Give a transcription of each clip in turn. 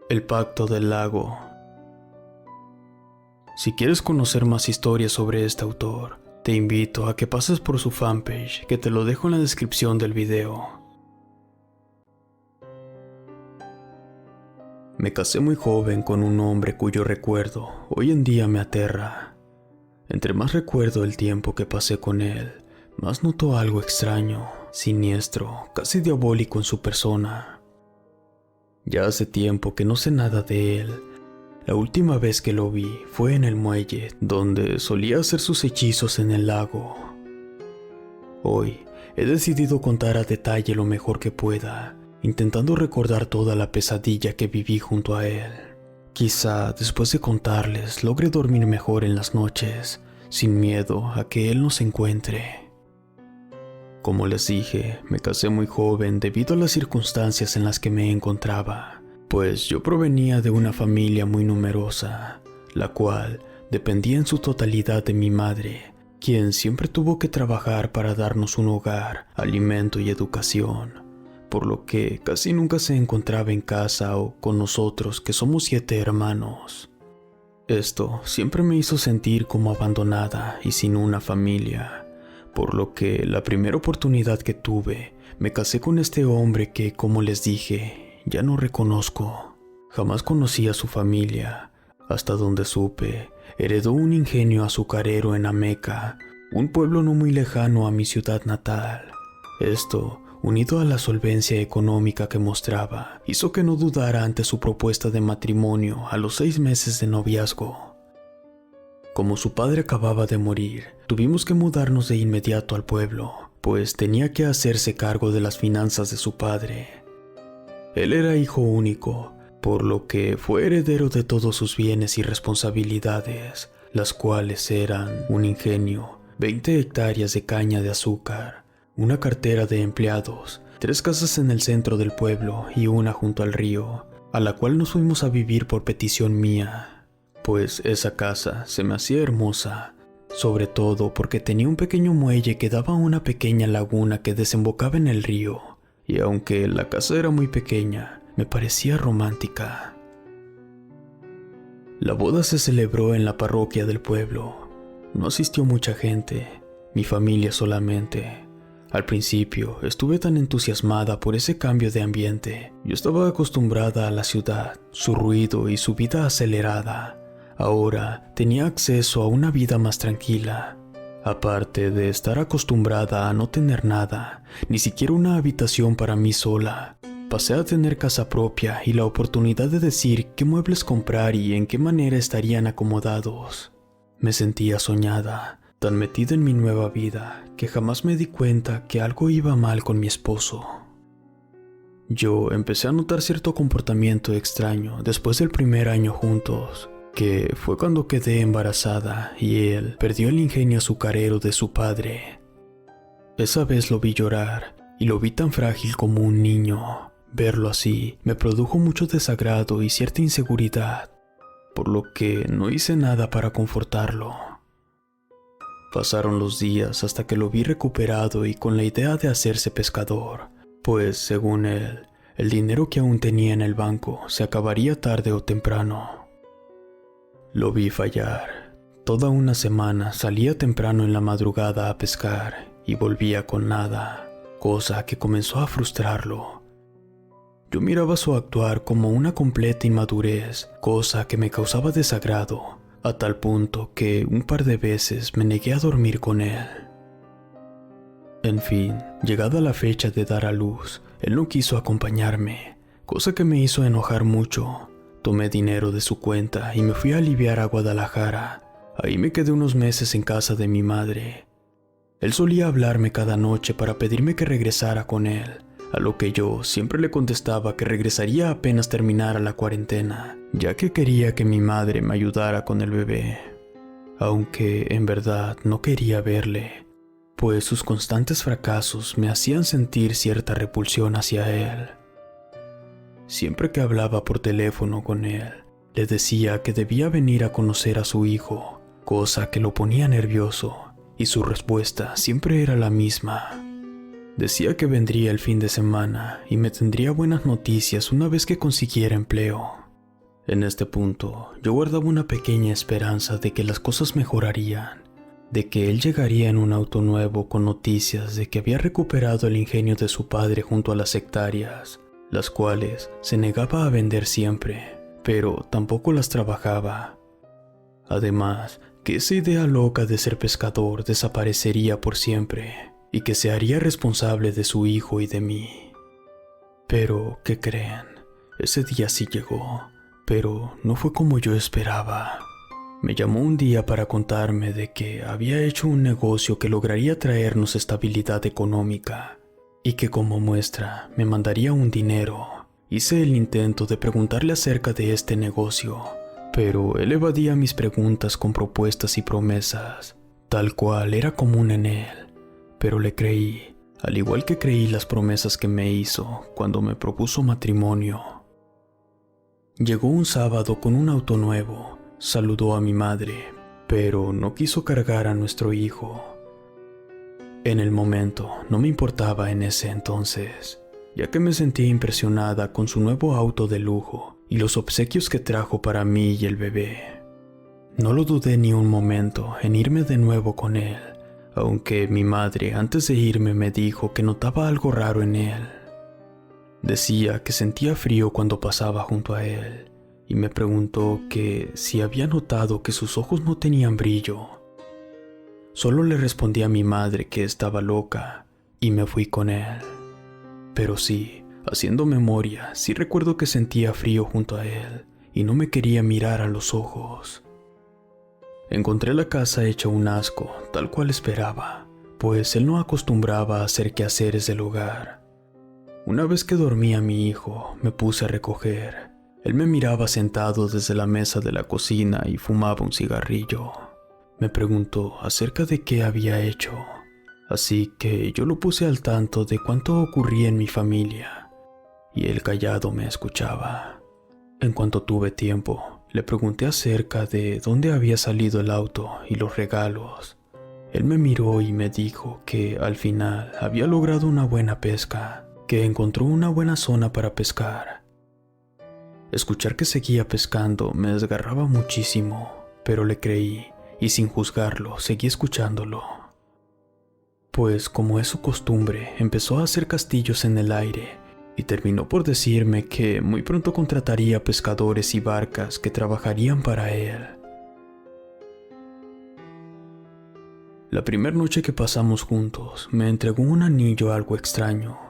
El pacto del lago. Si quieres conocer más historias sobre este autor, te invito a que pases por su fanpage, que te lo dejo en la descripción del video. Me casé muy joven con un hombre cuyo recuerdo hoy en día me aterra. Entre más recuerdo el tiempo que pasé con él, más noto algo extraño, siniestro, casi diabólico en su persona. Ya hace tiempo que no sé nada de él. La última vez que lo vi fue en el muelle, donde solía hacer sus hechizos en el lago. Hoy he decidido contar a detalle lo mejor que pueda, intentando recordar toda la pesadilla que viví junto a él. Quizá después de contarles logre dormir mejor en las noches, sin miedo a que él nos encuentre. Como les dije, me casé muy joven debido a las circunstancias en las que me encontraba, pues yo provenía de una familia muy numerosa, la cual dependía en su totalidad de mi madre, quien siempre tuvo que trabajar para darnos un hogar, alimento y educación, por lo que casi nunca se encontraba en casa o con nosotros, que somos 7 hermanos. Esto siempre me hizo sentir como abandonada y sin una familia, por lo que la primera oportunidad que tuve, me casé con este hombre que, como les dije, ya no reconozco. Jamás conocí a su familia. Hasta donde supe, heredó un ingenio azucarero en Ameca, un pueblo no muy lejano a mi ciudad natal. Esto, unido a la solvencia económica que mostraba, hizo que no dudara ante su propuesta de matrimonio a los 6 meses de noviazgo. Como su padre acababa de morir, tuvimos que mudarnos de inmediato al pueblo, pues tenía que hacerse cargo de las finanzas de su padre. Él era hijo único, por lo que fue heredero de todos sus bienes y responsabilidades, las cuales eran un ingenio, 20 hectáreas de caña de azúcar, una cartera de empleados, 3 casas en el centro del pueblo y una junto al río, a la cual nos fuimos a vivir por petición mía, pues esa casa se me hacía hermosa, sobre todo porque tenía un pequeño muelle que daba a una pequeña laguna que desembocaba en el río, y aunque la casa era muy pequeña, me parecía romántica. La boda se celebró en la parroquia del pueblo. No asistió mucha gente, mi familia solamente. Al principio estuve tan entusiasmada por ese cambio de ambiente. Yo estaba acostumbrada a la ciudad, su ruido y su vida acelerada. Ahora tenía acceso a una vida más tranquila. Aparte de estar acostumbrada a no tener nada, ni siquiera una habitación para mí sola, pasé a tener casa propia y la oportunidad de decir qué muebles comprar y en qué manera estarían acomodados. Me sentía soñada, tan metida en mi nueva vida, que jamás me di cuenta que algo iba mal con mi esposo. Yo empecé a notar cierto comportamiento extraño después del primer año juntos, que fue cuando quedé embarazada y él perdió el ingenio azucarero de su padre. Esa vez lo vi llorar y lo vi tan frágil como un niño. Verlo así me produjo mucho desagrado y cierta inseguridad, por lo que no hice nada para confortarlo. Pasaron los días hasta que lo vi recuperado y con la idea de hacerse pescador, pues según él, el dinero que aún tenía en el banco se acabaría tarde o temprano. Lo vi fallar. Toda una semana salía temprano en la madrugada a pescar y volvía con nada, cosa que comenzó a frustrarlo. Yo miraba su actuar como una completa inmadurez, cosa que me causaba desagrado, a tal punto que un par de veces me negué a dormir con él. En fin, llegada la fecha de dar a luz, él no quiso acompañarme, cosa que me hizo enojar mucho. Tomé dinero de su cuenta y me fui a aliviar a Guadalajara. Ahí me quedé unos meses en casa de mi madre. Él solía hablarme cada noche para pedirme que regresara con él, a lo que yo siempre le contestaba que regresaría apenas terminara la cuarentena, ya que quería que mi madre me ayudara con el bebé. Aunque en verdad no quería verle, pues sus constantes fracasos me hacían sentir cierta repulsión hacia él. Siempre que hablaba por teléfono con él, le decía que debía venir a conocer a su hijo, cosa que lo ponía nervioso, y su respuesta siempre era la misma. Decía que vendría el fin de semana y me tendría buenas noticias una vez que consiguiera empleo. En este punto, yo guardaba una pequeña esperanza de que las cosas mejorarían, de que él llegaría en un auto nuevo con noticias de que había recuperado el ingenio de su padre junto a las hectáreas, las cuales se negaba a vender siempre, pero tampoco las trabajaba. Además, que esa idea loca de ser pescador desaparecería por siempre y que se haría responsable de su hijo y de mí. Pero, ¿qué creen? Ese día sí llegó, pero no fue como yo esperaba. Me llamó un día para contarme de que había hecho un negocio que lograría traernos estabilidad económica y que como muestra me mandaría un dinero. Hice el intento de preguntarle acerca de este negocio, pero él evadía mis preguntas con propuestas y promesas, tal cual era común en él, pero le creí, al igual que creí las promesas que me hizo cuando me propuso matrimonio. Llegó un sábado con un auto nuevo, saludó a mi madre, pero no quiso cargar a nuestro hijo. En el momento no me importaba en ese entonces, ya que me sentía impresionada con su nuevo auto de lujo y los obsequios que trajo para mí y el bebé. No lo dudé ni un momento en irme de nuevo con él, aunque mi madre antes de irme me dijo que notaba algo raro en él. Decía que sentía frío cuando pasaba junto a él y me preguntó que si había notado que sus ojos no tenían brillo. Solo le respondí a mi madre que estaba loca y me fui con él. Pero sí, haciendo memoria, sí recuerdo que sentía frío junto a él y no me quería mirar a los ojos. Encontré la casa hecha un asco, tal cual esperaba, pues él no acostumbraba a hacer quehaceres del hogar. Una vez que dormía mi hijo, me puse a recoger. Él me miraba sentado desde la mesa de la cocina y fumaba un cigarrillo. Me preguntó acerca de qué había hecho, así que yo lo puse al tanto de cuánto ocurría en mi familia, y él callado me escuchaba. En cuanto tuve tiempo, le pregunté acerca de dónde había salido el auto y los regalos. Él me miró y me dijo que al final había logrado una buena pesca, que encontró una buena zona para pescar. Escuchar que seguía pescando me desgarraba muchísimo, pero le creí y sin juzgarlo seguí escuchándolo. Pues como es su costumbre, empezó a hacer castillos en el aire y terminó por decirme que muy pronto contrataría pescadores y barcas que trabajarían para él. La primera noche que pasamos juntos, me entregó un anillo algo extraño.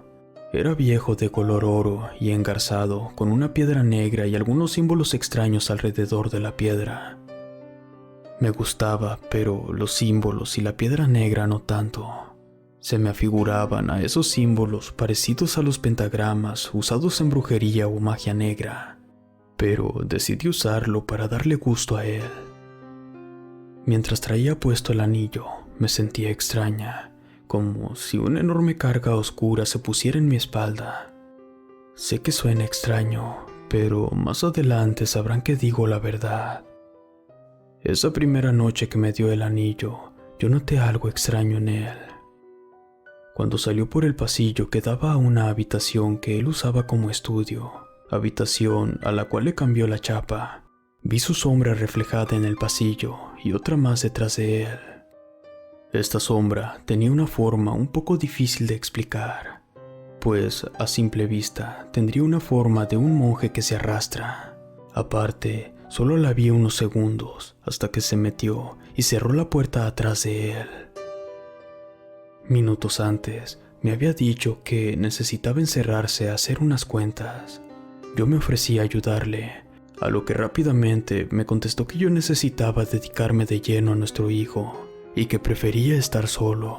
Era viejo, de color oro y engarzado, con una piedra negra y algunos símbolos extraños alrededor de la piedra. Me gustaba, pero los símbolos y la piedra negra no tanto. Se me afiguraban a esos símbolos parecidos a los pentagramas usados en brujería o magia negra, pero decidí usarlo para darle gusto a él. Mientras traía puesto el anillo, me sentía extraña, como si una enorme carga oscura se pusiera en mi espalda. Sé que suena extraño, pero más adelante sabrán que digo la verdad. Esa primera noche que me dio el anillo, yo noté algo extraño en él. Cuando salió por el pasillo que daba a una habitación que él usaba como estudio, habitación a la cual le cambió la chapa, vi su sombra reflejada en el pasillo y otra más detrás de él. Esta sombra tenía una forma un poco difícil de explicar, pues a simple vista tendría una forma de un monje que se arrastra. Aparte, solo la vi unos segundos hasta que se metió y cerró la puerta atrás de él. Minutos antes, me había dicho que necesitaba encerrarse a hacer unas cuentas. Yo me ofrecí a ayudarle, a lo que rápidamente me contestó que yo necesitaba dedicarme de lleno a nuestro hijo y que prefería estar solo.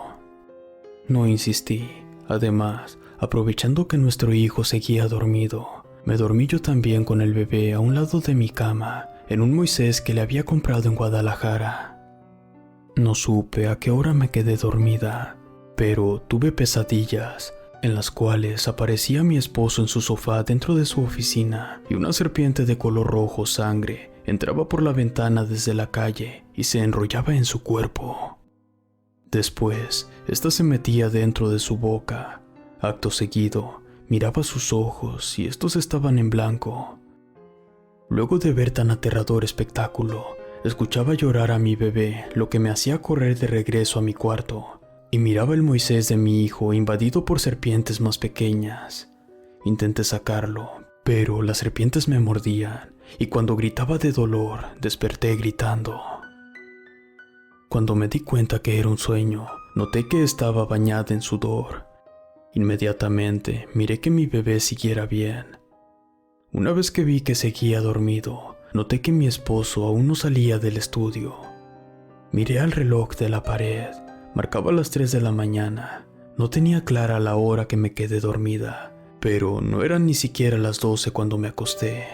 No insistí. Además, aprovechando que nuestro hijo seguía dormido, me dormí yo también con el bebé a un lado de mi cama, en un Moisés que le había comprado en Guadalajara. No supe a qué hora me quedé dormida, pero tuve pesadillas en las cuales aparecía mi esposo en su sofá dentro de su oficina y una serpiente de color rojo sangre entraba por la ventana desde la calle y se enrollaba en su cuerpo. Después, esta se metía dentro de su boca. Acto seguido, miraba sus ojos y estos estaban en blanco. Luego de ver tan aterrador espectáculo, escuchaba llorar a mi bebé, lo que me hacía correr de regreso a mi cuarto, y miraba el Moisés de mi hijo invadido por serpientes más pequeñas. Intenté sacarlo, pero las serpientes me mordían, y cuando gritaba de dolor, desperté gritando. Cuando me di cuenta que era un sueño, noté que estaba bañada en sudor. Inmediatamente miré que mi bebé siguiera bien. Una vez que vi que seguía dormido, noté que mi esposo aún no salía del estudio. Miré al reloj de la pared, marcaba las 3 de la mañana. No tenía clara la hora que me quedé dormida, pero no eran ni siquiera las 12 cuando me acosté.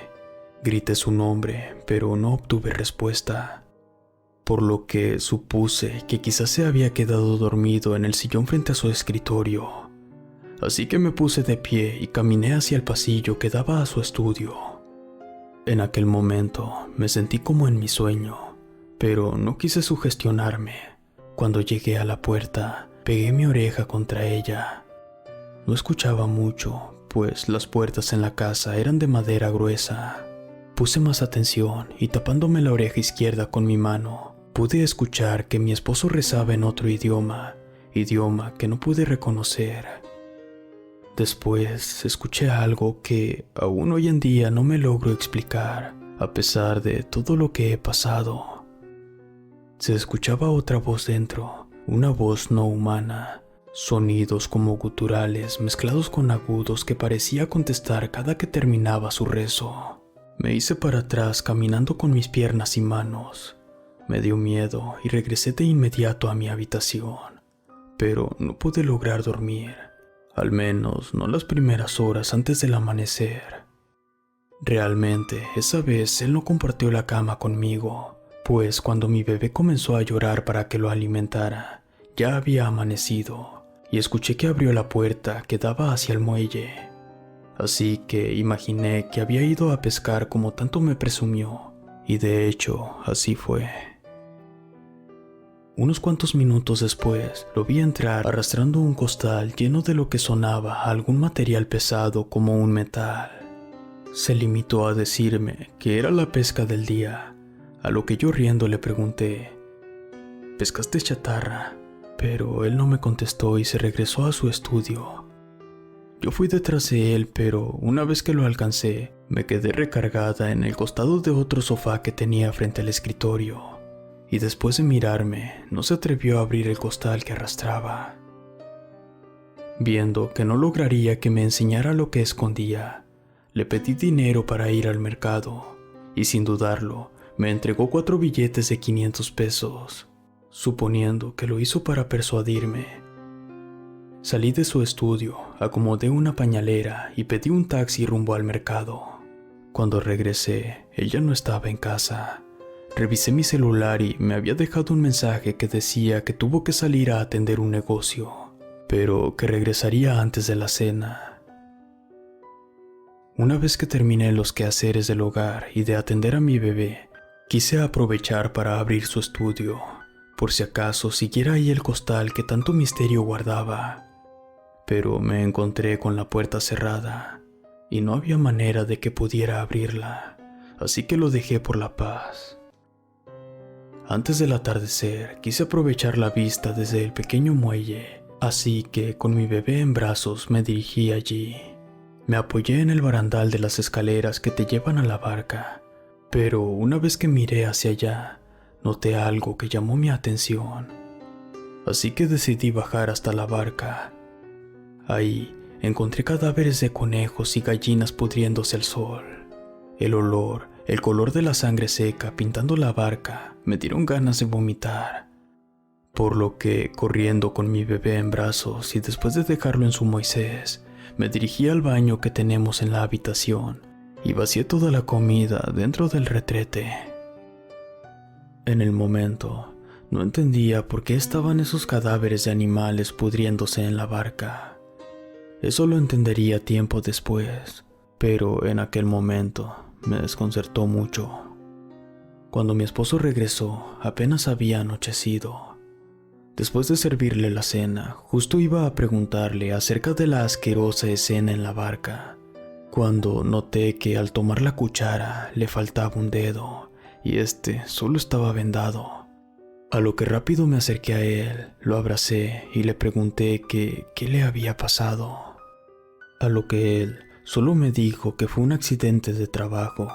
Grité su nombre, pero no obtuve respuesta, por lo que supuse que quizás se había quedado dormido en el sillón frente a su escritorio. Así que me puse de pie y caminé hacia el pasillo que daba a su estudio. En aquel momento me sentí como en mi sueño, pero no quise sugestionarme. Cuando llegué a la puerta, pegué mi oreja contra ella. No escuchaba mucho, pues las puertas en la casa eran de madera gruesa. Puse más atención y tapándome la oreja izquierda con mi mano, pude escuchar que mi esposo rezaba en otro idioma que no pude reconocer. Después escuché algo que aún hoy en día no me logro explicar, a pesar de todo lo que he pasado. Se escuchaba otra voz dentro, una voz no humana, sonidos como guturales mezclados con agudos que parecía contestar cada que terminaba su rezo. Me hice para atrás caminando con mis piernas y manos. Me dio miedo y regresé de inmediato a mi habitación, pero no pude lograr dormir. Al menos no las primeras horas antes del amanecer. Realmente, esa vez él no compartió la cama conmigo, pues cuando mi bebé comenzó a llorar para que lo alimentara, ya había amanecido, y escuché que abrió la puerta que daba hacia el muelle. Así que imaginé que había ido a pescar como tanto me presumió, y de hecho, así fue. Unos cuantos minutos después, lo vi entrar arrastrando un costal lleno de lo que sonaba a algún material pesado como un metal. Se limitó a decirme que era la pesca del día, a lo que yo riendo le pregunté, ¿pescaste chatarra? Pero él no me contestó y se regresó a su estudio. Yo fui detrás de él, pero una vez que lo alcancé, me quedé recargada en el costado de otro sofá que tenía frente al escritorio. Y después de mirarme, no se atrevió a abrir el costal que arrastraba. Viendo que no lograría que me enseñara lo que escondía, le pedí dinero para ir al mercado, y sin dudarlo, me entregó 4 billetes de 500 pesos, suponiendo que lo hizo para persuadirme. Salí de su estudio, acomodé una pañalera y pedí un taxi rumbo al mercado. Cuando regresé, ella no estaba en casa. Revisé mi celular y me había dejado un mensaje que decía que tuvo que salir a atender un negocio, pero que regresaría antes de la cena. Una vez que terminé los quehaceres del hogar y de atender a mi bebé, quise aprovechar para abrir su estudio, por si acaso siguiera ahí el costal que tanto misterio guardaba. Pero me encontré con la puerta cerrada, y no había manera de que pudiera abrirla, así que lo dejé por la paz. Antes del atardecer, quise aprovechar la vista desde el pequeño muelle, así que con mi bebé en brazos me dirigí allí. Me apoyé en el barandal de las escaleras que te llevan a la barca, pero una vez que miré hacia allá, noté algo que llamó mi atención. Así que decidí bajar hasta la barca. Ahí encontré cadáveres de conejos y gallinas pudriéndose al sol. El olor, el color de la sangre seca pintando la barca me dieron ganas de vomitar. Por lo que, corriendo con mi bebé en brazos y después de dejarlo en su Moisés, me dirigí al baño que tenemos en la habitación y vacié toda la comida dentro del retrete. En el momento, no entendía por qué estaban esos cadáveres de animales pudriéndose en la barca. Eso lo entendería tiempo después, pero en aquel momento me desconcertó mucho. Cuando mi esposo regresó, apenas había anochecido. Después de servirle la cena, justo iba a preguntarle acerca de la asquerosa escena en la barca, cuando noté que al tomar la cuchara le faltaba un dedo y este solo estaba vendado. A lo que rápido me acerqué a él, lo abracé y le pregunté que qué le había pasado. A lo que él solo me dijo que fue un accidente de trabajo,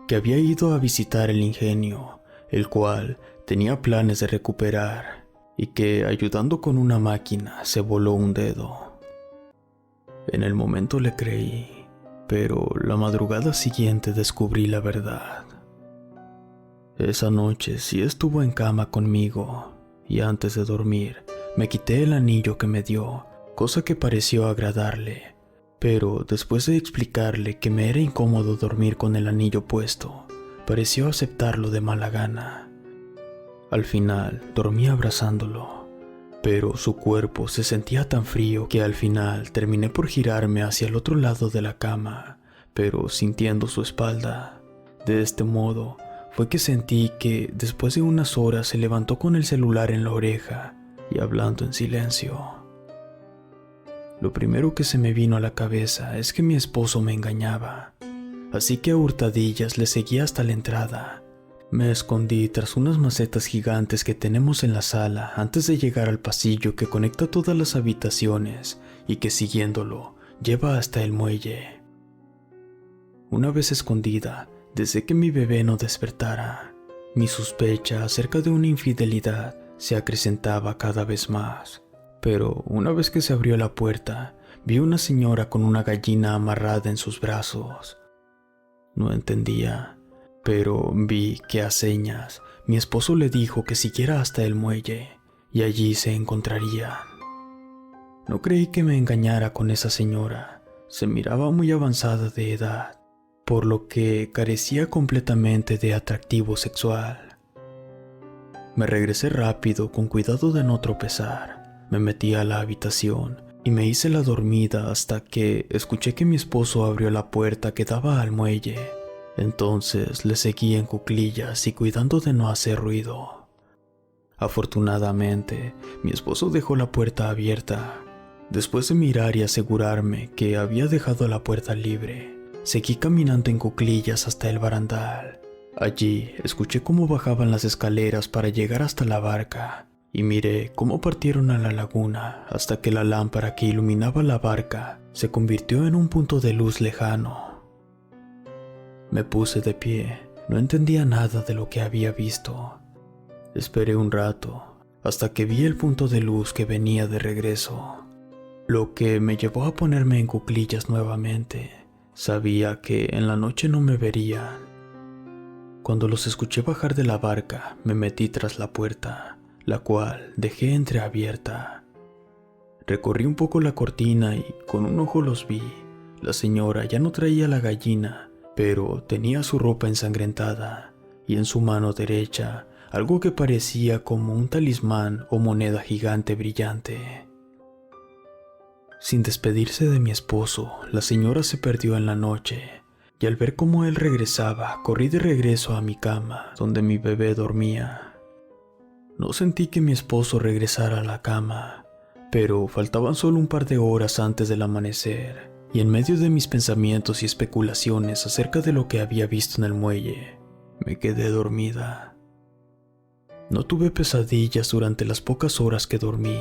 que había ido a visitar el ingenio, el cual tenía planes de recuperar, y que ayudando con una máquina se voló un dedo. En el momento le creí, pero la madrugada siguiente descubrí la verdad. Esa noche sí estuvo en cama conmigo, y antes de dormir me quité el anillo que me dio, cosa que pareció agradarle, pero después de explicarle que me era incómodo dormir con el anillo puesto, pareció aceptarlo de mala gana. Al final dormí abrazándolo, pero su cuerpo se sentía tan frío que al final terminé por girarme hacia el otro lado de la cama, pero sintiendo su espalda. De este modo fue que sentí que después de unas horas se levantó con el celular en la oreja y hablando en silencio. Lo primero que se me vino a la cabeza es que mi esposo me engañaba, así que a hurtadillas le seguí hasta la entrada. Me escondí tras unas macetas gigantes que tenemos en la sala antes de llegar al pasillo que conecta todas las habitaciones y que siguiéndolo lleva hasta el muelle. Una vez escondida, deseé que mi bebé no despertara. Mi sospecha acerca de una infidelidad se acrecentaba cada vez más, pero una vez que se abrió la puerta, vi una señora con una gallina amarrada en sus brazos. No entendía, pero vi que a señas mi esposo le dijo que siguiera hasta el muelle y allí se encontrarían. No creí que me engañara con esa señora. Se miraba muy avanzada de edad, por lo que carecía completamente de atractivo sexual. Me regresé rápido con cuidado de no tropezar. Me metí a la habitación y me hice la dormida hasta que escuché que mi esposo abrió la puerta que daba al muelle. Entonces le seguí en cuclillas y cuidando de no hacer ruido. Afortunadamente, mi esposo dejó la puerta abierta. Después de mirar y asegurarme que había dejado la puerta libre, seguí caminando en cuclillas hasta el barandal. Allí escuché cómo bajaban las escaleras para llegar hasta la barca y miré cómo partieron a la laguna hasta que la lámpara que iluminaba la barca se convirtió en un punto de luz lejano. Me puse de pie, no entendía nada de lo que había visto. Esperé un rato hasta que vi el punto de luz que venía de regreso, lo que me llevó a ponerme en cuclillas nuevamente. Sabía que en la noche no me verían. Cuando los escuché bajar de la barca, me metí tras la puerta, la cual dejé entreabierta. Recorrí un poco la cortina y con un ojo los vi. La señora ya no traía la gallina, pero tenía su ropa ensangrentada y en su mano derecha algo que parecía como un talismán o moneda gigante brillante. Sin despedirse de mi esposo, la señora se perdió en la noche, y al ver cómo él regresaba, corrí de regreso a mi cama, donde mi bebé dormía. No sentí que mi esposo regresara a la cama, pero faltaban solo un par de horas antes del amanecer, y en medio de mis pensamientos y especulaciones acerca de lo que había visto en el muelle, me quedé dormida. No tuve pesadillas durante las pocas horas que dormí.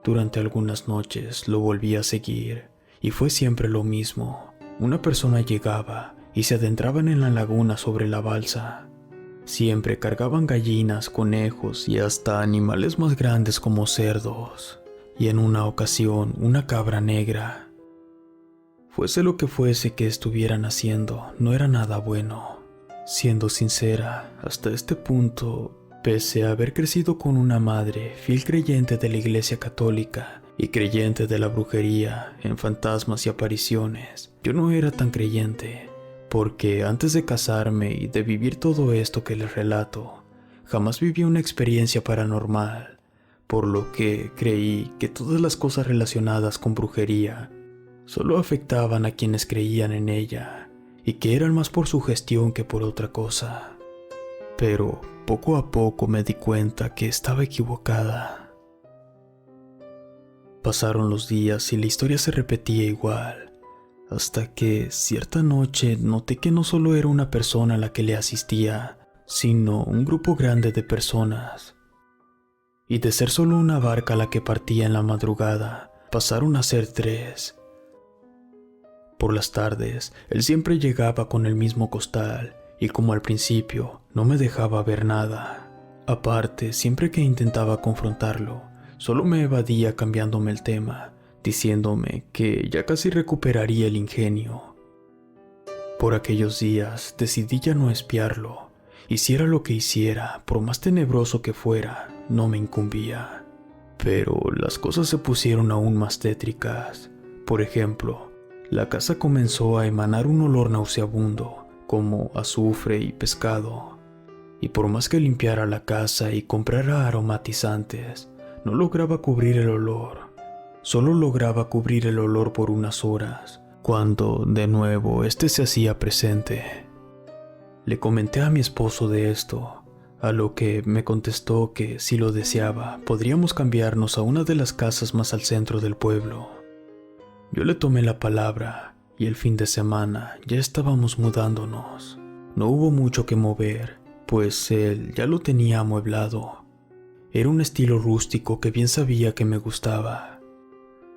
Durante algunas noches lo volví a seguir, y fue siempre lo mismo. Una persona llegaba y se adentraban en la laguna sobre la balsa. Siempre cargaban gallinas, conejos y hasta animales más grandes como cerdos, y en una ocasión una cabra negra. Fuese lo que fuese que estuvieran haciendo, no era nada bueno. Siendo sincera, hasta este punto, pese a haber crecido con una madre fiel creyente de la Iglesia Católica y creyente de la brujería, en fantasmas y apariciones, yo no era tan creyente, porque antes de casarme y de vivir todo esto que les relato, jamás viví una experiencia paranormal, por lo que creí que todas las cosas relacionadas con brujería solo afectaban a quienes creían en ella, y que eran más por sugestión que por otra cosa. Pero poco a poco me di cuenta que estaba equivocada. Pasaron los días y la historia se repetía igual, hasta que cierta noche noté que no solo era una persona la que le asistía, sino un grupo grande de personas. Y de ser solo una barca la que partía en la madrugada, pasaron a ser 3. Por las tardes, él siempre llegaba con el mismo costal, y como al principio no me dejaba ver nada. Aparte, siempre que intentaba confrontarlo, solo me evadía cambiándome el tema, diciéndome que ya casi recuperaría el ingenio. Por aquellos días decidí ya no espiarlo. Hiciera lo que hiciera, por más tenebroso que fuera, no me incumbía. Pero las cosas se pusieron aún más tétricas. Por ejemplo, la casa comenzó a emanar un olor nauseabundo, como azufre y pescado. Y por más que limpiara la casa y comprara aromatizantes, no lograba cubrir el olor. Solo lograba cubrir el olor por unas horas, cuando, de nuevo, este se hacía presente. Le comenté a mi esposo de esto, a lo que me contestó que, si lo deseaba, podríamos cambiarnos a una de las casas más al centro del pueblo. Yo le tomé la palabra, y el fin de semana ya estábamos mudándonos. No hubo mucho que mover, pues él ya lo tenía amueblado. Era un estilo rústico que bien sabía que me gustaba.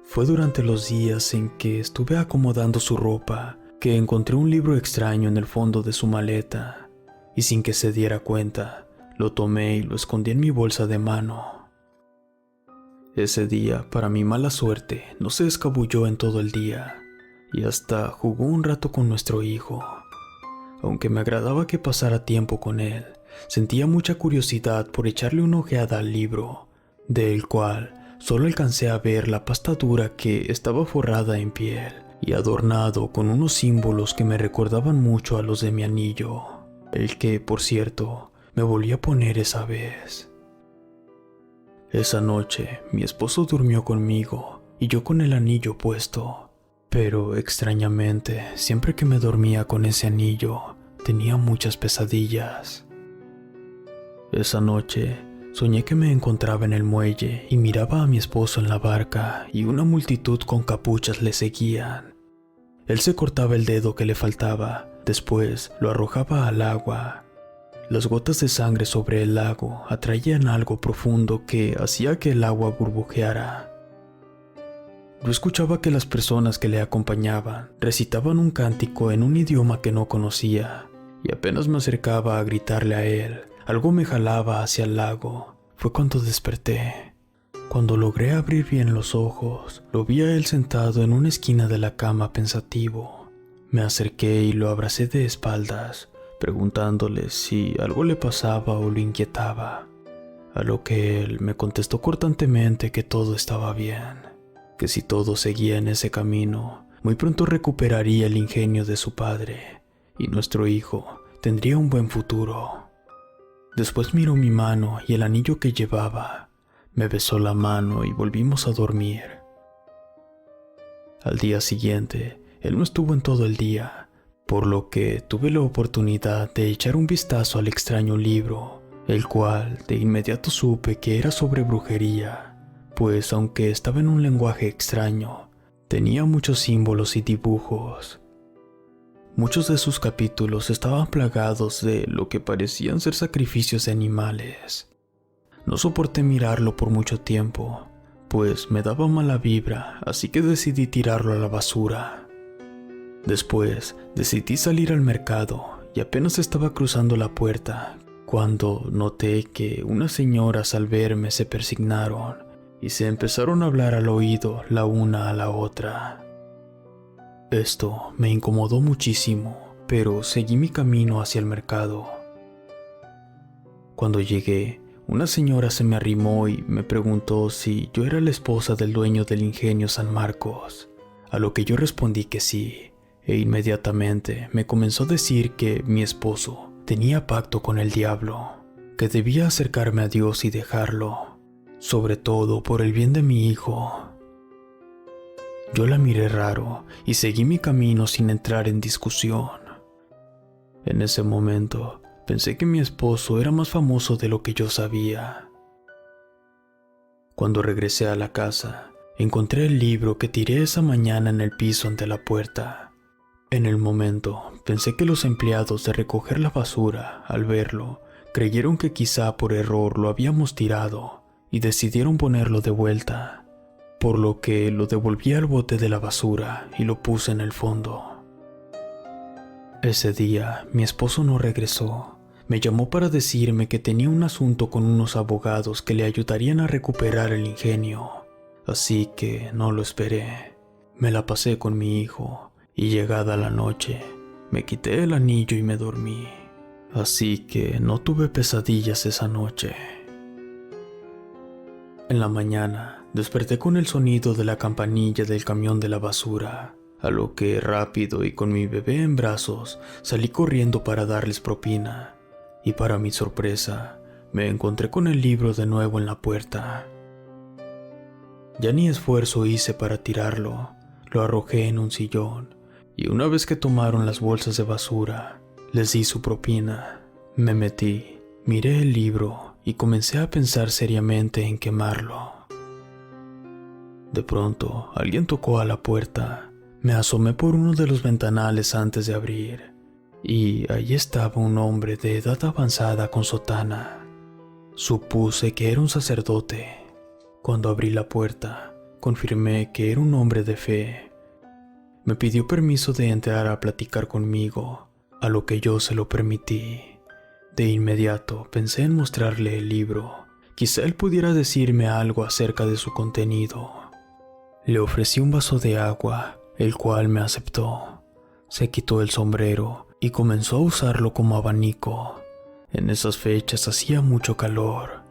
Fue durante los días en que estuve acomodando su ropa que encontré un libro extraño en el fondo de su maleta, y sin que se diera cuenta, lo tomé y lo escondí en mi bolsa de mano. Ese día, para mi mala suerte, no se escabulló en todo el día, y hasta jugó un rato con nuestro hijo. Aunque me agradaba que pasara tiempo con él, sentía mucha curiosidad por echarle una ojeada al libro, del cual solo alcancé a ver la pasta dura que estaba forrada en piel y adornado con unos símbolos que me recordaban mucho a los de mi anillo, el que, por cierto, me volví a poner esa vez. Esa noche, mi esposo durmió conmigo y yo con el anillo puesto, pero extrañamente, siempre que me dormía con ese anillo, tenía muchas pesadillas. Esa noche, soñé que me encontraba en el muelle y miraba a mi esposo en la barca y una multitud con capuchas le seguían. Él se cortaba el dedo que le faltaba, después lo arrojaba al agua. Las gotas de sangre sobre el lago atraían algo profundo que hacía que el agua burbujeara. Yo escuchaba que las personas que le acompañaban recitaban un cántico en un idioma que no conocía, y apenas me acercaba a gritarle a él, algo me jalaba hacia el lago. Fue cuando desperté. Cuando logré abrir bien los ojos, lo vi a él sentado en una esquina de la cama pensativo. Me acerqué y lo abracé de espaldas, preguntándole si algo le pasaba o lo inquietaba, a lo que él me contestó cortantemente que todo estaba bien, que si todo seguía en ese camino, muy pronto recuperaría el ingenio de su padre, y nuestro hijo tendría un buen futuro. Después miró mi mano y el anillo que llevaba, me besó la mano y volvimos a dormir. Al día siguiente, él no estuvo en todo el día, por lo que tuve la oportunidad de echar un vistazo al extraño libro, el cual de inmediato supe que era sobre brujería, pues aunque estaba en un lenguaje extraño, tenía muchos símbolos y dibujos. Muchos de sus capítulos estaban plagados de lo que parecían ser sacrificios de animales. No soporté mirarlo por mucho tiempo, pues me daba mala vibra, así que decidí tirarlo a la basura. Después decidí salir al mercado y apenas estaba cruzando la puerta cuando noté que unas señoras al verme se persignaron y se empezaron a hablar al oído la una a la otra. Esto me incomodó muchísimo, pero seguí mi camino hacia el mercado. Cuando llegué, una señora se me arrimó y me preguntó si yo era la esposa del dueño del ingenio San Marcos, a lo que yo respondí que sí, e inmediatamente me comenzó a decir que mi esposo tenía pacto con el diablo, que debía acercarme a Dios y dejarlo, sobre todo por el bien de mi hijo. Yo la miré raro y seguí mi camino sin entrar en discusión. En ese momento, pensé que mi esposo era más famoso de lo que yo sabía. Cuando regresé a la casa, encontré el libro que tiré esa mañana en el piso ante la puerta. En el momento, pensé que los empleados de recoger la basura, al verlo, creyeron que quizá por error lo habíamos tirado y decidieron ponerlo de vuelta, por lo que lo devolví al bote de la basura y lo puse en el fondo. Ese día, mi esposo no regresó. Me llamó para decirme que tenía un asunto con unos abogados que le ayudarían a recuperar el ingenio, así que no lo esperé. Me la pasé con mi hijo y llegada la noche, me quité el anillo y me dormí. Así que no tuve pesadillas esa noche. En la mañana, desperté con el sonido de la campanilla del camión de la basura, a lo que rápido y con mi bebé en brazos salí corriendo para darles propina. Y para mi sorpresa, me encontré con el libro de nuevo en la puerta. Ya ni esfuerzo hice para tirarlo, lo arrojé en un sillón, y una vez que tomaron las bolsas de basura, les di su propina. Me metí, miré el libro y comencé a pensar seriamente en quemarlo. De pronto, alguien tocó a la puerta. Me asomé por uno de los ventanales antes de abrir, y allí estaba un hombre de edad avanzada con sotana. Supuse que era un sacerdote. Cuando abrí la puerta, confirmé que era un hombre de fe. Me pidió permiso de entrar a platicar conmigo, a lo que yo se lo permití. De inmediato pensé en mostrarle el libro. Quizá él pudiera decirme algo acerca de su contenido. Le ofrecí un vaso de agua, el cual me aceptó. Se quitó el sombrero y comenzó a usarlo como abanico. En esas fechas hacía mucho calor.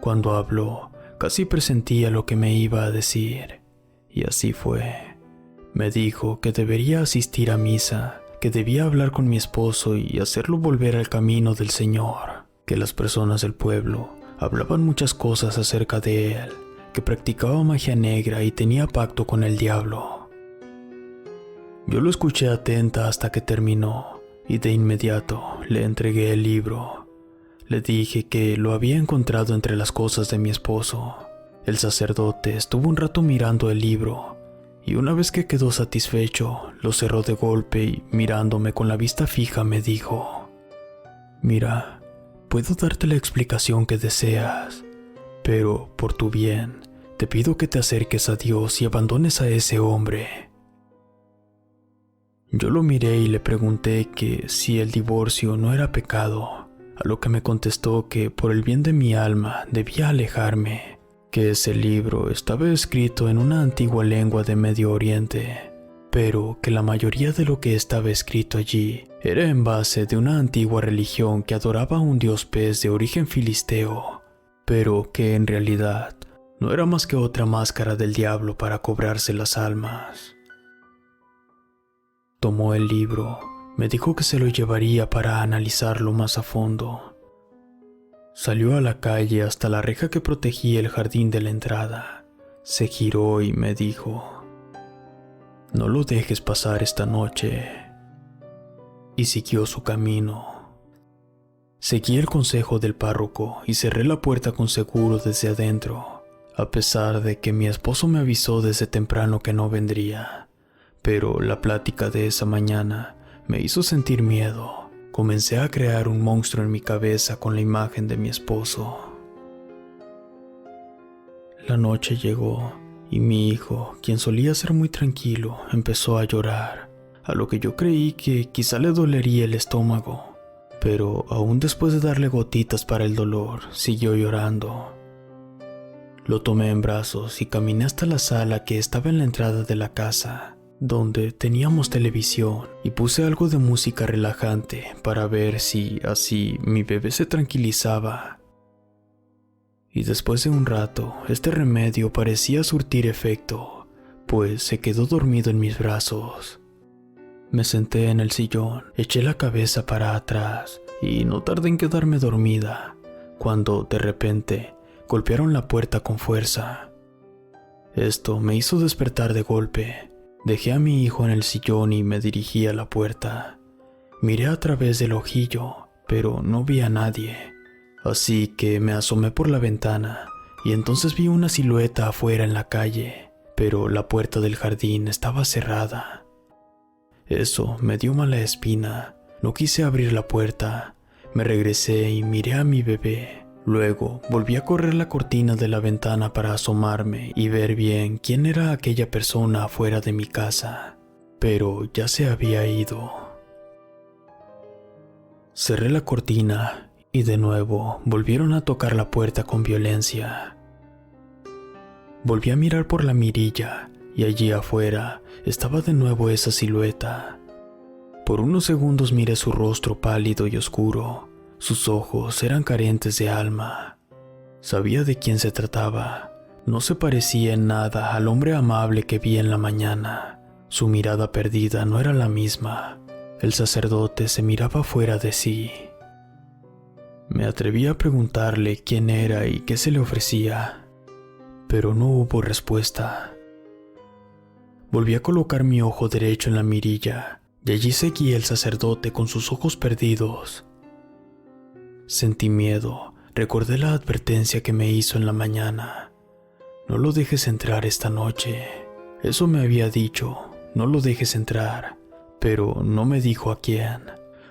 Cuando habló, casi presentía lo que me iba a decir, y así fue. Me dijo que debería asistir a misa, que debía hablar con mi esposo y hacerlo volver al camino del Señor, que las personas del pueblo hablaban muchas cosas acerca de él, que practicaba magia negra y tenía pacto con el diablo. Yo lo escuché atenta hasta que terminó, y de inmediato le entregué el libro. Le dije que lo había encontrado entre las cosas de mi esposo. El sacerdote estuvo un rato mirando el libro, y una vez que quedó satisfecho, lo cerró de golpe y mirándome con la vista fija me dijo: «Mira, puedo darte la explicación que deseas, pero por tu bien, te pido que te acerques a Dios y abandones a ese hombre». Yo lo miré y le pregunté que si el divorcio no era pecado, a lo que me contestó que por el bien de mi alma debía alejarme, que ese libro estaba escrito en una antigua lengua de Medio Oriente, pero que la mayoría de lo que estaba escrito allí era en base de una antigua religión que adoraba a un dios pez de origen filisteo, pero que en realidad no era más que otra máscara del diablo para cobrarse las almas. Tomó el libro, me dijo que se lo llevaría para analizarlo más a fondo. Salió a la calle hasta la reja que protegía el jardín de la entrada. Se giró y me dijo: «No lo dejes pasar esta noche». Y siguió su camino. Seguí el consejo del párroco y cerré la puerta con seguro desde adentro, a pesar de que mi esposo me avisó desde temprano que no vendría. Pero la plática de esa mañana me hizo sentir miedo. Comencé a crear un monstruo en mi cabeza con la imagen de mi esposo. La noche llegó y mi hijo, quien solía ser muy tranquilo, empezó a llorar, a lo que yo creí que quizá le dolería el estómago, pero aún después de darle gotitas para el dolor, siguió llorando. Lo tomé en brazos y caminé hasta la sala que estaba en la entrada de la casa, donde teníamos televisión, y puse algo de música relajante para ver si así mi bebé se tranquilizaba. Y después de un rato, este remedio parecía surtir efecto, pues se quedó dormido en mis brazos. Me senté en el sillón, eché la cabeza para atrás y no tardé en quedarme dormida, cuando de repente golpearon la puerta con fuerza. Esto me hizo despertar de golpe. Dejé a mi hijo en el sillón y me dirigí a la puerta. Miré a través del ojillo, pero no vi a nadie. Así que me asomé por la ventana y entonces vi una silueta afuera en la calle, pero la puerta del jardín estaba cerrada. Eso me dio mala espina. No quise abrir la puerta. Me regresé y miré a mi bebé. Luego volví a correr la cortina de la ventana para asomarme y ver bien quién era aquella persona afuera de mi casa. Pero ya se había ido. Cerré la cortina y de nuevo volvieron a tocar la puerta con violencia. Volví a mirar por la mirilla y allí afuera estaba de nuevo esa silueta. Por unos segundos miré su rostro pálido y oscuro. Sus ojos eran carentes de alma. Sabía de quién se trataba. No se parecía en nada al hombre amable que vi en la mañana. Su mirada perdida no era la misma. El sacerdote se miraba fuera de sí. Me atreví a preguntarle quién era y qué se le ofrecía, pero no hubo respuesta. Volví a colocar mi ojo derecho en la mirilla y allí seguía el sacerdote con sus ojos perdidos. Sentí miedo, recordé la advertencia que me hizo en la mañana. No lo dejes entrar esta noche. Eso me había dicho, no lo dejes entrar, pero no me dijo a quién.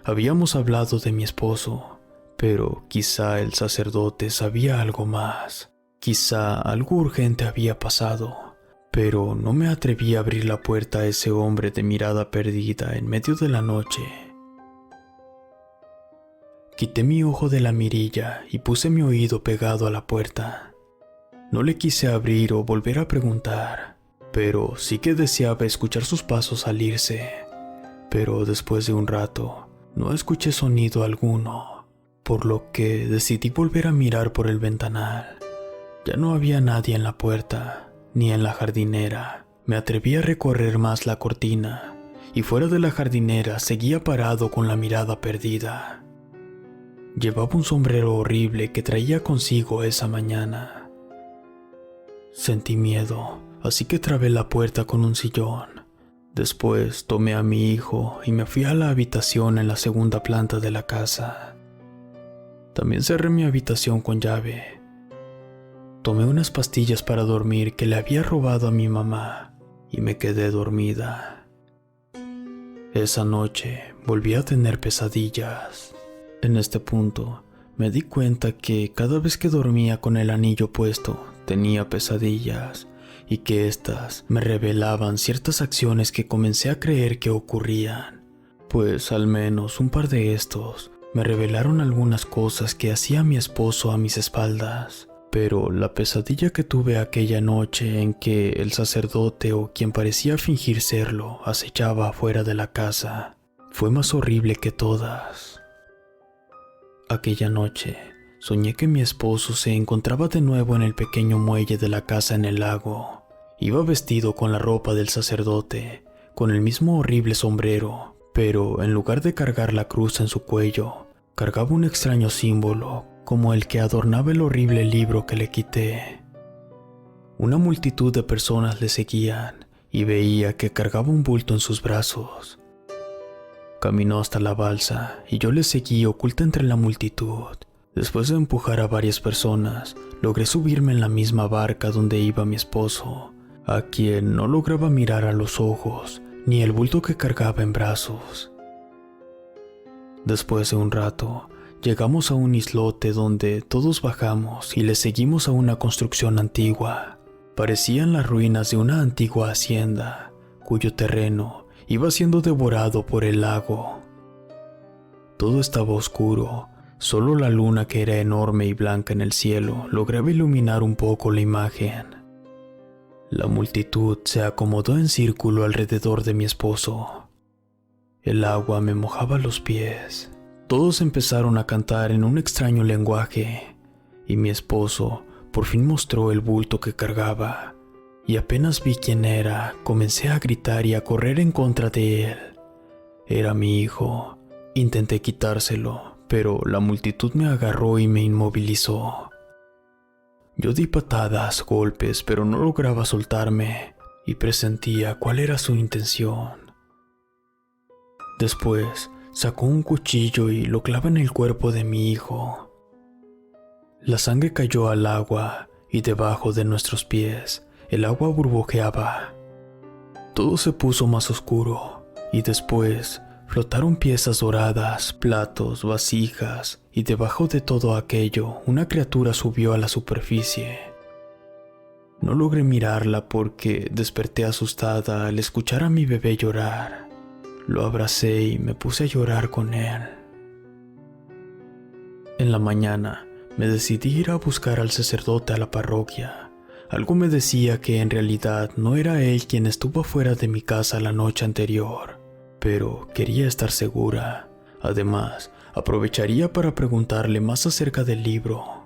Habíamos hablado de mi esposo, pero quizá el sacerdote sabía algo más. Quizá algo urgente había pasado, pero no me atreví a abrir la puerta a ese hombre de mirada perdida en medio de la noche. Quité mi ojo de la mirilla y puse mi oído pegado a la puerta. No le quise abrir o volver a preguntar, pero sí que deseaba escuchar sus pasos al irse. Pero después de un rato, no escuché sonido alguno, por lo que decidí volver a mirar por el ventanal. Ya no había nadie en la puerta, ni en la jardinera. Me atreví a recorrer más la cortina, y fuera de la jardinera seguía parado con la mirada perdida. Llevaba un sombrero horrible que traía consigo esa mañana. Sentí miedo, así que trabé la puerta con un sillón. Después tomé a mi hijo y me fui a la habitación en la segunda planta de la casa. También cerré mi habitación con llave. Tomé unas pastillas para dormir que le había robado a mi mamá y me quedé dormida. Esa noche volví a tener pesadillas. En este punto me di cuenta que cada vez que dormía con el anillo puesto tenía pesadillas y que éstas me revelaban ciertas acciones que comencé a creer que ocurrían, pues al menos un par de estos me revelaron algunas cosas que hacía mi esposo a mis espaldas. Pero la pesadilla que tuve aquella noche en que el sacerdote o quien parecía fingir serlo acechaba afuera de la casa fue más horrible que todas. Aquella noche soñé que mi esposo se encontraba de nuevo en el pequeño muelle de la casa en el lago. Iba vestido con la ropa del sacerdote, con el mismo horrible sombrero, pero en lugar de cargar la cruz en su cuello, cargaba un extraño símbolo como el que adornaba el horrible libro que le quité. Una multitud de personas le seguían y veía que cargaba un bulto en sus brazos. Caminó hasta la balsa y yo le seguí oculta entre la multitud. Después de empujar a varias personas, logré subirme en la misma barca donde iba mi esposo, a quien no lograba mirar a los ojos ni el bulto que cargaba en brazos. Después de un rato, llegamos a un islote donde todos bajamos y le seguimos a una construcción antigua. Parecían las ruinas de una antigua hacienda, cuyo terreno iba siendo devorado por el lago. Todo estaba oscuro, solo la luna, que era enorme y blanca en el cielo, lograba iluminar un poco la imagen. La multitud se acomodó en círculo alrededor de mi esposo. El agua me mojaba los pies. Todos empezaron a cantar en un extraño lenguaje, y mi esposo por fin mostró el bulto que cargaba, y apenas vi quién era, comencé a gritar y a correr en contra de él. Era mi hijo. Intenté quitárselo, pero la multitud me agarró y me inmovilizó. Yo di patadas, golpes, pero no lograba soltarme, y presentía cuál era su intención. Después sacó un cuchillo y lo clava en el cuerpo de mi hijo. La sangre cayó al agua y debajo de nuestros pies el agua burbujeaba. Todo se puso más oscuro. y después flotaron piezas doradas, platos, vasijas, y debajo de todo aquello una criatura subió a la superficie. No logré mirarla porque desperté asustada al escuchar a mi bebé llorar. Lo abracé y me puse a llorar con él. En la mañana me decidí ir a buscar al sacerdote a la parroquia. Algo me decía que en realidad no era él quien estuvo fuera de mi casa la noche anterior, pero quería estar segura. Además, aprovecharía para preguntarle más acerca del libro.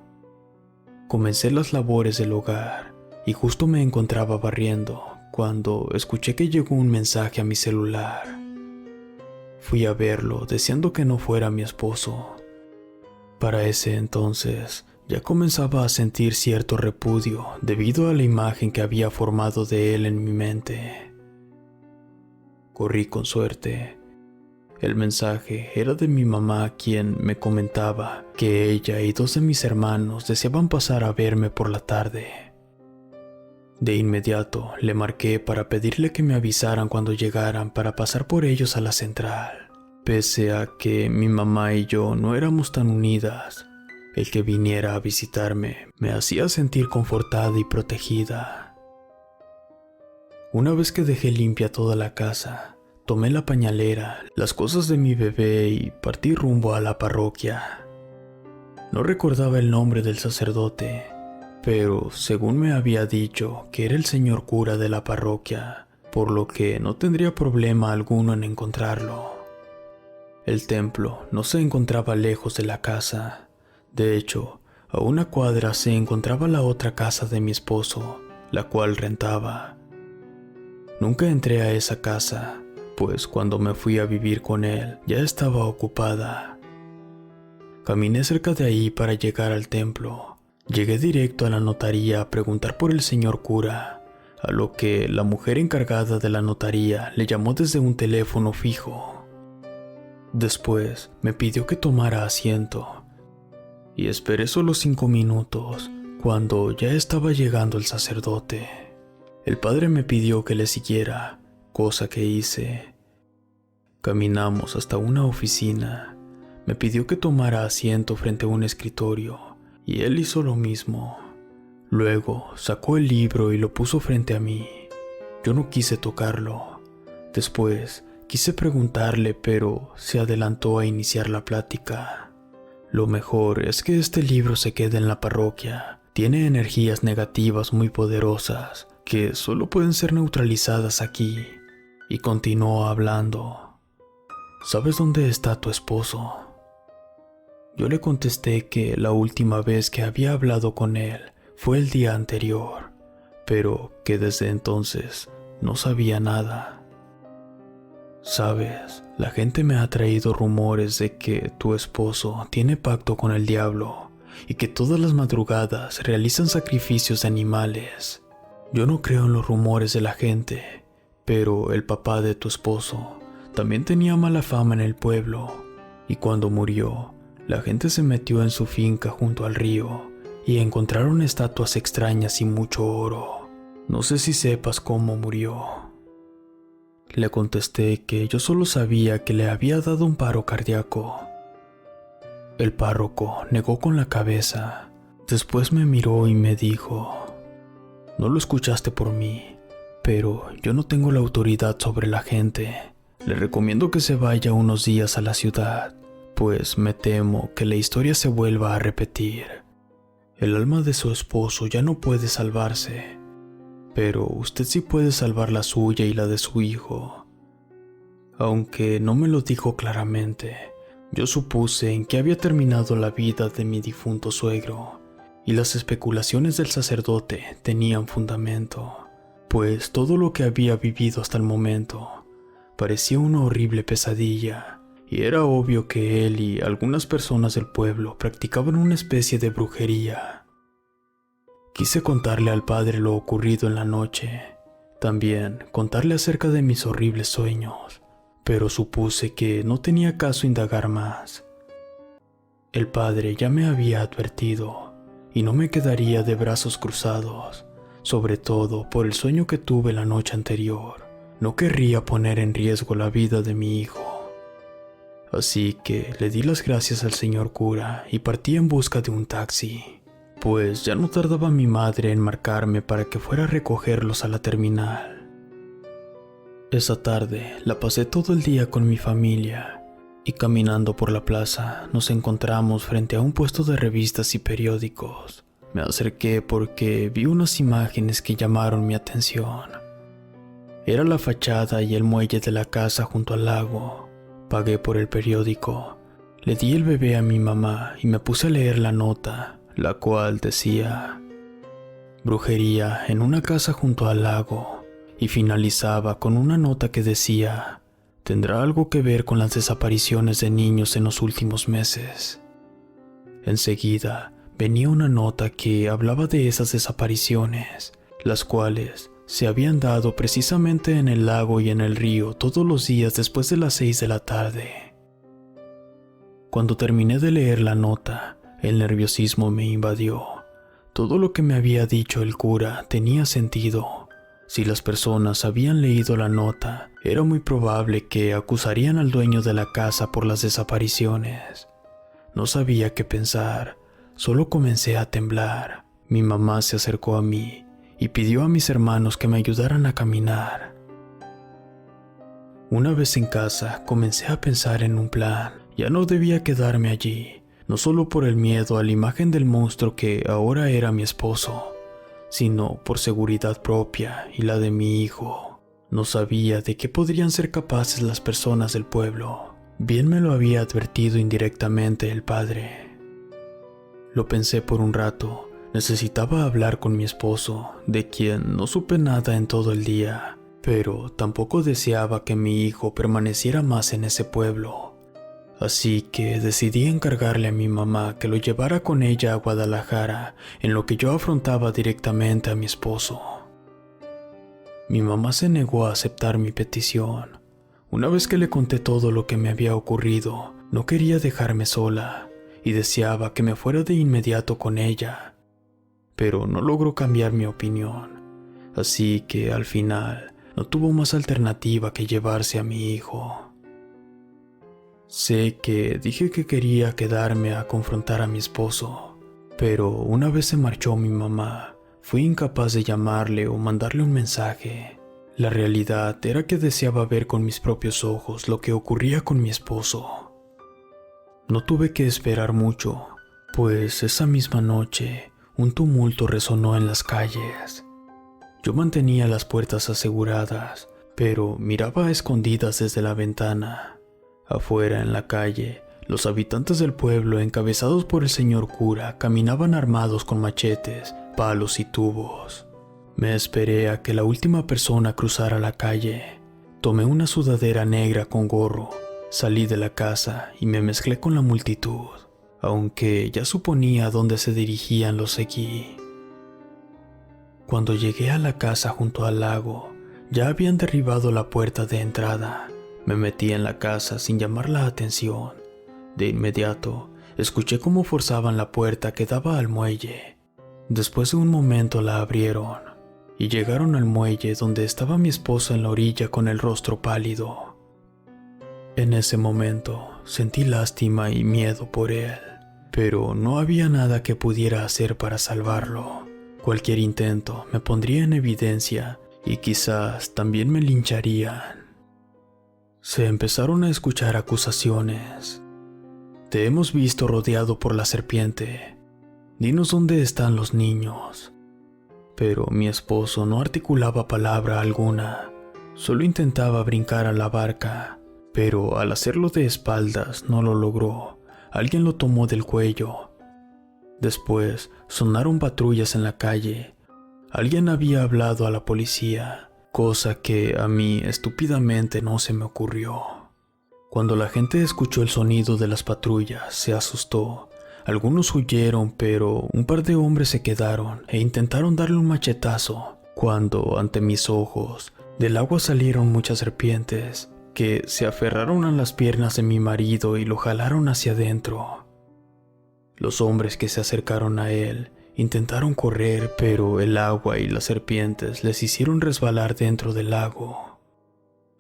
Comencé las labores del hogar y justo me encontraba barriendo cuando escuché que llegó un mensaje a mi celular. Fui a verlo deseando que no fuera mi esposo. Para ese entonces ya comenzaba a sentir cierto repudio debido a la imagen que había formado de él en mi mente. Corrí con suerte. El mensaje era de mi mamá, quien me comentaba que ella y 2 de mis hermanos deseaban pasar a verme por la tarde. De inmediato le marqué para pedirle que me avisaran cuando llegaran para pasar por ellos a la central. Pese a que mi mamá y yo no éramos tan unidas, el que viniera a visitarme me hacía sentir confortada y protegida. Una vez que dejé limpia toda la casa, tomé la pañalera, las cosas de mi bebé y partí rumbo a la parroquia. No recordaba el nombre del sacerdote, pero según me había dicho que era el señor cura de la parroquia, por lo que no tendría problema alguno en encontrarlo. El templo no se encontraba lejos de la casa. De hecho, a una cuadra se encontraba la otra casa de mi esposo, la cual rentaba. Nunca entré a esa casa, pues cuando me fui a vivir con él ya estaba ocupada. Caminé cerca de ahí para llegar al templo. Llegué directo a la notaría a preguntar por el señor cura, a lo que la mujer encargada de la notaría le llamó desde un teléfono fijo. Después me pidió que tomara asiento y esperé solo 5 minutos cuando ya estaba llegando el sacerdote. El padre me pidió que le siguiera, cosa que hice. Caminamos hasta una oficina. Me pidió que tomara asiento frente a un escritorio y él hizo lo mismo. Luego sacó el libro y lo puso frente a mí. Yo no quise tocarlo. Después quise preguntarle, pero se adelantó a iniciar la plática. Lo mejor es que este libro se quede en la parroquia. Tiene energías negativas muy poderosas que solo pueden ser neutralizadas aquí. Y continuó hablando. ¿Sabes dónde está tu esposo? Yo le contesté que la última vez que había hablado con él fue el día anterior, pero que desde entonces no sabía nada. Sabes, la gente me ha traído rumores de que tu esposo tiene pacto con el diablo y que todas las madrugadas realizan sacrificios de animales. Yo no creo en los rumores de la gente, pero el papá de tu esposo también tenía mala fama en el pueblo, y cuando murió, la gente se metió en su finca junto al río y encontraron estatuas extrañas y mucho oro. No sé si sepas cómo murió. Le contesté que yo solo sabía que le había dado un paro cardíaco. El párroco negó con la cabeza. Después me miró y me dijo: no lo escuchaste por mí, pero yo no tengo la autoridad sobre la gente. Le recomiendo que se vaya unos días a la ciudad, pues me temo que la historia se vuelva a repetir. El alma de su esposo ya no puede salvarse, pero usted sí puede salvar la suya y la de su hijo. Aunque no me lo dijo claramente, yo supuse en qué había terminado la vida de mi difunto suegro, y las especulaciones del sacerdote tenían fundamento, pues todo lo que había vivido hasta el momento parecía una horrible pesadilla. Y era obvio que él y algunas personas del pueblo practicaban una especie de brujería. Quise contarle al padre lo ocurrido en la noche, también contarle acerca de mis horribles sueños, pero supuse que no tenía caso indagar más. El padre ya me había advertido, y no me quedaría de brazos cruzados, sobre todo por el sueño que tuve la noche anterior, No querría poner en riesgo la vida de mi hijo. Así que le di las gracias al señor cura y partí en busca de un taxi, pues ya no tardaba mi madre en marcarme para que fuera a recogerlos a la terminal. Esa tarde la pasé todo el día con mi familia y caminando por la plaza nos encontramos frente a un puesto de revistas y periódicos. Me acerqué porque vi unas imágenes que llamaron mi atención. Era la fachada y el muelle de la casa junto al lago. Pagué por el periódico, le di el bebé a mi mamá y me puse a leer la nota, la cual decía: brujería en una casa junto al lago, y finalizaba con una nota que decía: tendrá algo que ver con las desapariciones de niños en los últimos meses. Enseguida venía una nota que hablaba de esas desapariciones, las cuales se habían dado precisamente en el lago y en el río todos los días después de las 6 de la tarde. Cuando terminé de leer la nota, el nerviosismo me invadió. Todo lo que me había dicho el cura tenía sentido. Si las personas habían leído la nota, era muy probable que acusarían al dueño de la casa por las desapariciones. No sabía qué pensar, solo comencé a temblar. Mi mamá se acercó a mí y pidió a mis hermanos que me ayudaran a caminar. Una vez en casa, comencé a pensar en un plan. Ya no debía quedarme allí, no solo por el miedo a la imagen del monstruo que ahora era mi esposo, sino por seguridad propia y la de mi hijo. No sabía de qué podrían ser capaces las personas del pueblo. Bien me lo había advertido indirectamente el padre. Lo pensé por un rato. Necesitaba hablar con mi esposo, de quien no supe nada en todo el día, pero tampoco deseaba que mi hijo permaneciera más en ese pueblo. Así que decidí encargarle a mi mamá que lo llevara con ella a Guadalajara, en lo que yo afrontaba directamente a mi esposo. Mi mamá se negó a aceptar mi petición. Una vez que le conté todo lo que me había ocurrido, no quería dejarme sola y deseaba que me fuera de inmediato con ella. Pero no logró cambiar mi opinión, así que al final no tuvo más alternativa que llevarse a mi hijo. Sé que dije que quería quedarme a confrontar a mi esposo, pero una vez se marchó mi mamá, fui incapaz de llamarle o mandarle un mensaje. La realidad era que deseaba ver con mis propios ojos lo que ocurría con mi esposo. No tuve que esperar mucho, pues esa misma noche un tumulto resonó en las calles. Yo mantenía las puertas aseguradas, pero miraba a escondidas desde la ventana. Afuera, en la calle, los habitantes del pueblo, encabezados por el señor cura, caminaban armados con machetes, palos y tubos. Me esperé a que la última persona cruzara la calle. Tomé una sudadera negra con gorro, salí de la casa y me mezclé con la multitud. Aunque ya suponía a dónde se dirigían, los seguí. Cuando llegué a la casa junto al lago, ya habían derribado la puerta de entrada. Me metí en la casa sin llamar la atención. De inmediato, escuché cómo forzaban la puerta que daba al muelle. Después de un momento la abrieron y llegaron al muelle donde estaba mi esposa en la orilla con el rostro pálido. En ese momento sentí lástima y miedo por él, pero no había nada que pudiera hacer para salvarlo. Cualquier intento me pondría en evidencia y quizás también me lincharían. Se empezaron a escuchar acusaciones. Te hemos visto rodeado por la serpiente. Dinos dónde están los niños. Pero mi esposo no articulaba palabra alguna. Solo intentaba brincar a la barca, pero al hacerlo de espaldas no lo logró. Alguien lo tomó del cuello. Después sonaron patrullas en la calle. Alguien había hablado a la policía, cosa que a mí estúpidamente no se me ocurrió. Cuando la gente escuchó el sonido de las patrullas, se asustó. Algunos huyeron, pero un par de hombres se quedaron e intentaron darle un machetazo, cuando, ante mis ojos, del agua salieron muchas serpientes, que se aferraron a las piernas de mi marido y lo jalaron hacia adentro. Los hombres que se acercaron a él intentaron correr, pero el agua y las serpientes les hicieron resbalar dentro del lago.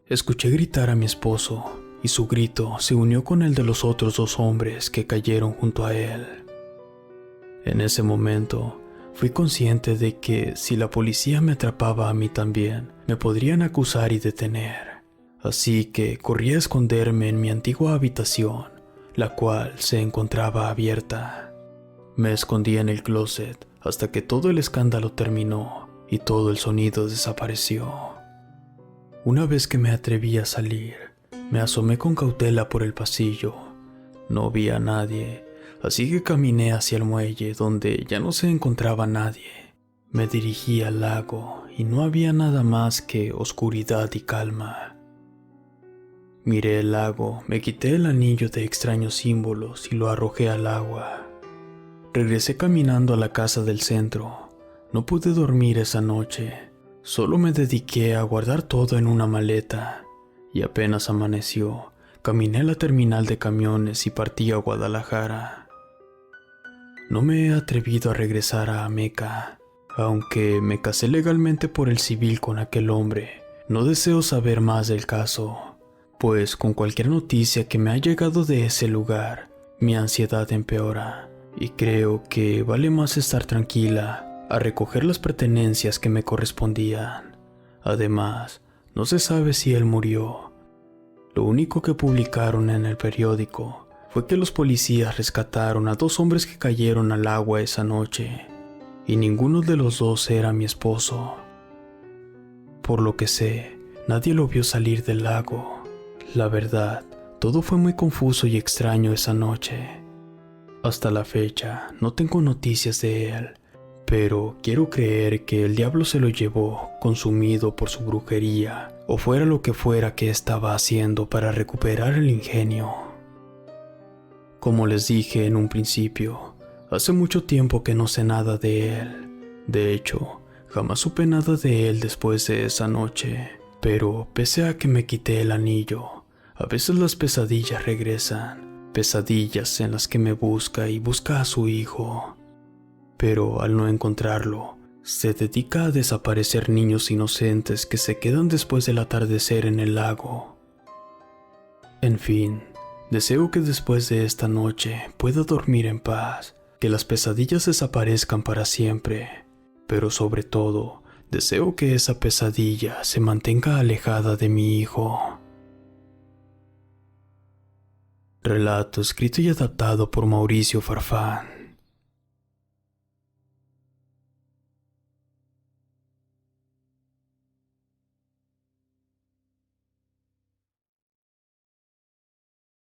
Escuché gritar a mi esposo y su grito se unió con el de los otros 2 hombres que cayeron junto a él. En ese momento, fui consciente de que si la policía me atrapaba a mí también, me podrían acusar y detener. Así que corrí a esconderme en mi antigua habitación, la cual se encontraba abierta. Me escondí en el closet hasta que todo el escándalo terminó y todo el sonido desapareció. Una vez que me atreví a salir, me asomé con cautela por el pasillo. No vi a nadie, así que caminé hacia el muelle donde ya no se encontraba nadie. Me dirigí al lago y no había nada más que oscuridad y calma. Miré el lago, me quité el anillo de extraños símbolos y lo arrojé al agua. Regresé caminando a la casa del centro. No pude dormir esa noche. Solo me dediqué a guardar todo en una maleta, y apenas amaneció, caminé a la terminal de camiones y partí a Guadalajara. No me he atrevido a regresar a Ameca, aunque me casé legalmente por el civil con aquel hombre. No deseo saber más del caso, pues con cualquier noticia que me ha llegado de ese lugar, mi ansiedad empeora, y creo que vale más estar tranquila a recoger las pertenencias que me correspondían. Además, no se sabe si él murió. Lo único que publicaron en el periódico fue que los policías rescataron a 2 hombres que cayeron al agua esa noche, y ninguno de los 2 era mi esposo. Por lo que sé, nadie lo vio salir del lago. La verdad, todo fue muy confuso y extraño esa noche. Hasta la fecha, no tengo noticias de él, pero quiero creer que el diablo se lo llevó, consumido por su brujería, o fuera lo que fuera que estaba haciendo para recuperar el ingenio. Como les dije en un principio, hace mucho tiempo que no sé nada de él. De hecho, jamás supe nada de él después de esa noche. Pero pese a que me quité el anillo, a veces las pesadillas regresan. Pesadillas en las que me busca y busca a su hijo. Pero al no encontrarlo, se dedica a desaparecer niños inocentes que se quedan después del atardecer en el lago. En fin, deseo que después de esta noche pueda dormir en paz, que las pesadillas desaparezcan para siempre, pero sobre todo, deseo que esa pesadilla se mantenga alejada de mi hijo. Relato escrito y adaptado por Mauricio Farfán.